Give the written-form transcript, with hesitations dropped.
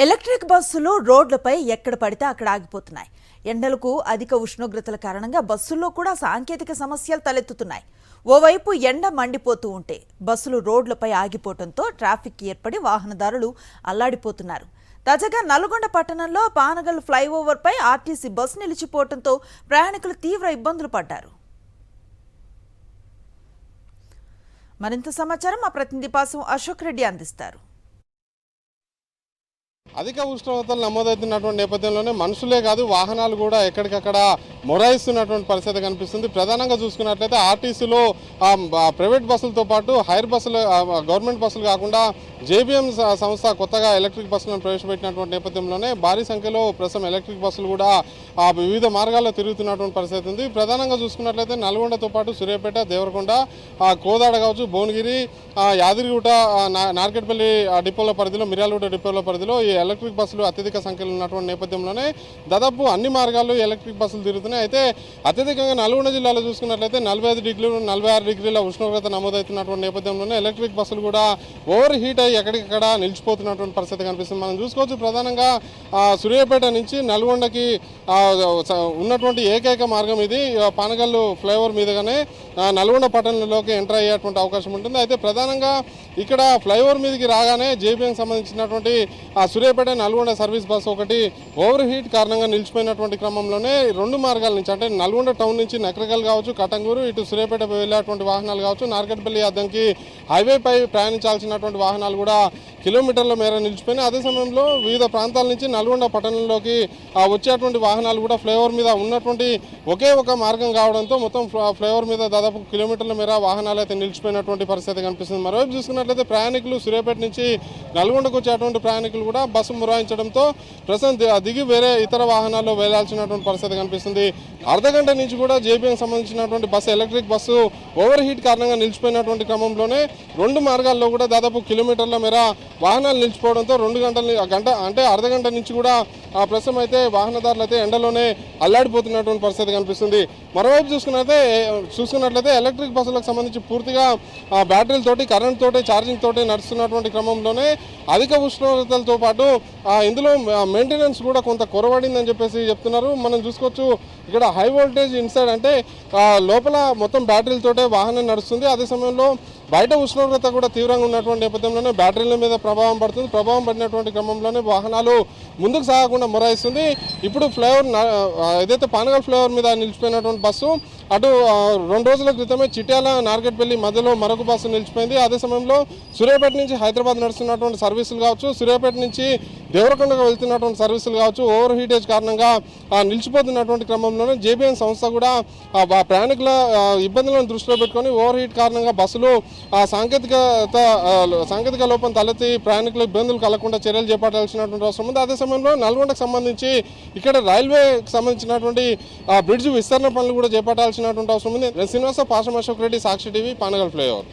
Electric బస్సులు రోడ్లపై ఎక్కడ పడితే అక్కడ ఆగిపోతున్నాయి. ఎండలకు అధిక ఉష్ణోగ్రతల కారణంగా బస్సుల్లో కూడా సాంకేతిక సమస్యలు తలెత్తుతున్నాయి. ఓవైపు ఎండ మండిపోతూ ఉంటే బస్సులు రోడ్లపై ఆగిపోవడంతో ట్రాఫిక్ ఏర్పడి వాహనదారులు అల్లాడిపోతున్నారు. తాజాగా నల్గొండ పట్టణంలో పానగల్ ఫ్లైఓవర్పై ఆర్టీసీ బస్సు నిలిచిపోవడంతో ప్రయాణికులు తీవ్ర ఇబ్బందులు పడ్డారు. మరింత సమాచారం మా ప్రతినిధి పాసం అశోక్ రెడ్డి అందిస్తారు. అధిక ఉష్ణోగ్రతలు నమోదవుతున్నటువంటి నేపథ్యంలోనే మనుషులే కాదు వాహనాలు కూడా ఎక్కడికక్కడ మొరాయిస్తున్నటువంటి పరిస్థితి కనిపిస్తుంది. ప్రధానంగా చూసుకున్నట్లయితే ఆర్టీసీలో ప్రైవేట్ బస్సులతో పాటు హైర్ బస్సులు గవర్నమెంట్ బస్సులు కాకుండా జేబీఎం సంస్థ కొత్తగా ఎలక్ట్రిక్ బస్సులను ప్రవేశపెట్టినటువంటి నేపథ్యంలోనే భారీ సంఖ్యలో ప్రస్తుతం ఎలక్ట్రిక్ బస్సులు కూడా వివిధ మార్గాల్లో తిరుగుతున్నటువంటి పరిస్థితి ఉంది. ప్రధానంగా చూసుకున్నట్లయితే నల్గొండతో పాటు సూర్యాపేట, దేవరకొండ, కోదాడ కావచ్చు, భువనగిరి, యాదగిరిగుట్ట, నార్కెట్పల్లి డిపోల పరిధిలో, మిర్యాలగూడ డిపోల పరిధిలో ఈ ఎలక్ట్రిక్ బస్సులు అత్యధిక సంఖ్యలో ఉన్నటువంటి నేపథ్యంలోనే దాదాపు అన్ని మార్గాల్లో ఎలక్ట్రిక్ బస్సులు తిరుగుతున్నాయి. అయితే అత్యధికంగా నల్గొండ జిల్లాలో చూసుకున్నట్లయితే 45 డిగ్రీలు 46 డిగ్రీల ఉష్ణోగ్రత నమోదవుతున్నటువంటి నేపథ్యంలోనే ఎలక్ట్రిక్ బస్సులు కూడా ఓవర్ హీట్ అయ్యి ఎక్కడికక్కడ నిలిచిపోతున్నటువంటి పరిస్థితి కనిపిస్తుంది. మనం చూసుకోవచ్చు. ప్రధానంగా సూర్యాపేట నుంచి నల్గొండకి ఉన్నటువంటి ఏకైక మార్గం ఇది. పానగల్లు ఫ్లైఓవర్ మీదుగానే నల్గొండ పట్టణంలోకి ఎంటర్ అయ్యేటువంటి అవకాశం ఉంటుంది. అయితే ప్రధానంగా ఇక్కడ ఫ్లైఓవర్ మీదకి రాగానే జేబీఎంకి సంబంధించినటువంటి సూర్యాపేట నల్గొండ సర్వీస్ బస్సు ఒకటి ఓవర్ హీట్ కారణంగా నిలిచిపోయినటువంటి క్రమంలోనే రెండు మార్గాల నుంచి అంటే నల్గొండ టౌన్ నుంచి నకరకల్ కావచ్చు, కటంగూరు, ఇటు సూర్యాపేట వెళ్ళేటువంటి వాహనాలు కావచ్చు, నార్కెట్పల్లి అద్దంకి హైవేపై ప్రయాణించాల్సినటువంటి వాహనాలు కూడా కిలోమీటర్ల మేర నిలిచిపోయినాయి. అదే సమయంలో వివిధ ప్రాంతాల నుంచి నల్గొండ పట్టణంలోకి వచ్చేటువంటి వాహనాలు కూడా ఫ్లైఓవర్ మీద ఉన్నటువంటి ఒకే ఒక మార్గం కావడంతో మొత్తం ఫ్లైఓవర్ మీద దాదాపు కిలోమీటర్ల మేర వాహనాలు అయితే నిలిచిపోయినటువంటి పరిస్థితి కనిపిస్తుంది. మరోవైపు చూసుకున్నట్లయితే ప్రయాణికులు సూర్యాపేట నుంచి నల్గొండకు వచ్చేటువంటి ప్రయాణికులు కూడా బస్సు మురాయించడంతో ప్రస్తుతం దిగి వేరే ఇతర వాహనాల్లో వెళ్లాల్సినటువంటి పరిస్థితి కనిపిస్తుంది. అర్ధగంట నుంచి కూడా జేబీఎంకి సంబంధించినటువంటి bus electric bus over heat కారణంగా నిలిచిపోయినటువంటి క్రమంలోనే రెండు మార్గాల్లో కూడా దాదాపు కిలోమీటర్ల మేర వాహనాలు నిలిచిపోవడంతో అర్ధగంట నుంచి కూడా ప్రస్తుతం అయితే వాహనదారులు అయితే ఎండలోనే అల్లాడిపోతున్నటువంటి పరిస్థితి కనిపిస్తుంది. మరోవైపు చూసుకున్నట్లయితే ఎలక్ట్రిక్ బస్సులకు సంబంధించి పూర్తిగా బ్యాటరీలతోటి, కరెంట్ తోటి, ఛార్జింగ్ తోటి నడుస్తున్నటువంటి క్రమంలోనే అధిక ఉష్ణోగ్రతలతో పాటు ఇందులో మెయింటెనెన్స్ కూడా కొంత కొరవడిందని చెప్పేసి చెప్తున్నారు. మనం చూసుకోవచ్చు. ఇక్కడ హై వోల్టేజ్ ఇన్సైడ్ అంటే లోపల మొత్తం బ్యాటరీలతోటే వాహనం నడుస్తుంది. అదే సమయంలో బయట ఉష్ణోగ్రత కూడా తీవ్రంగా ఉన్నటువంటి నేపథ్యంలోనే బ్యాటరీల మీద ప్రభావం పడుతుంది. ప్రభావం పడినటువంటి క్రమంలోనే వాహనాలు ముందుకు సాగకుండా మొరాయిస్తుంది. ఇప్పుడు ఫ్లైఓవర్ ఏదైతే పానగల్ ఫ్లైఓవర్ మీద నిలిచిపోయినటువంటి బస్సు అటు 2 రోజుల క్రితమే చిట్యాల, నార్కెట్పల్లి మధ్యలో మరొక బస్సు నిలిచిపోయింది. అదే సమయంలో సూర్యాపేట నుంచి హైదరాబాద్ నడుస్తున్నటువంటి సర్వీసులు కావచ్చు, సూర్యాపేట నుంచి దేవరకొండకు వెళ్తున్నటువంటి సర్వీసులు కావచ్చు ఓవర్ హీటేజ్ కారణంగా నిలిచిపోతున్నటువంటి క్రమంలోనే జేబీఎం సంస్థ కూడా ప్రయాణికుల ఇబ్బందులను దృష్టిలో పెట్టుకొని ఓవర్ హీట్ కారణంగా బస్సులు సాంకేతిక లోపం తలెత్తి ప్రయాణికుల ఇబ్బందులు కలగకుండా చర్యలు చేపట్టాల్సినటువంటి అవసరం ఉంది. అదే సమయంలో నల్గొండకు సంబంధించి ఇక్కడ రైల్వేకి సంబంధించినటువంటి బ్రిడ్జ్ విస్తరణ పనులు కూడా చేపట్టాల్సినటువంటి అవసరం ఉంది. శ్రీనివాస, పాసం, అశోక్ రెడ్డి, సాక్షి టీవీ, పానగల్ ఫ్లైఓవర్.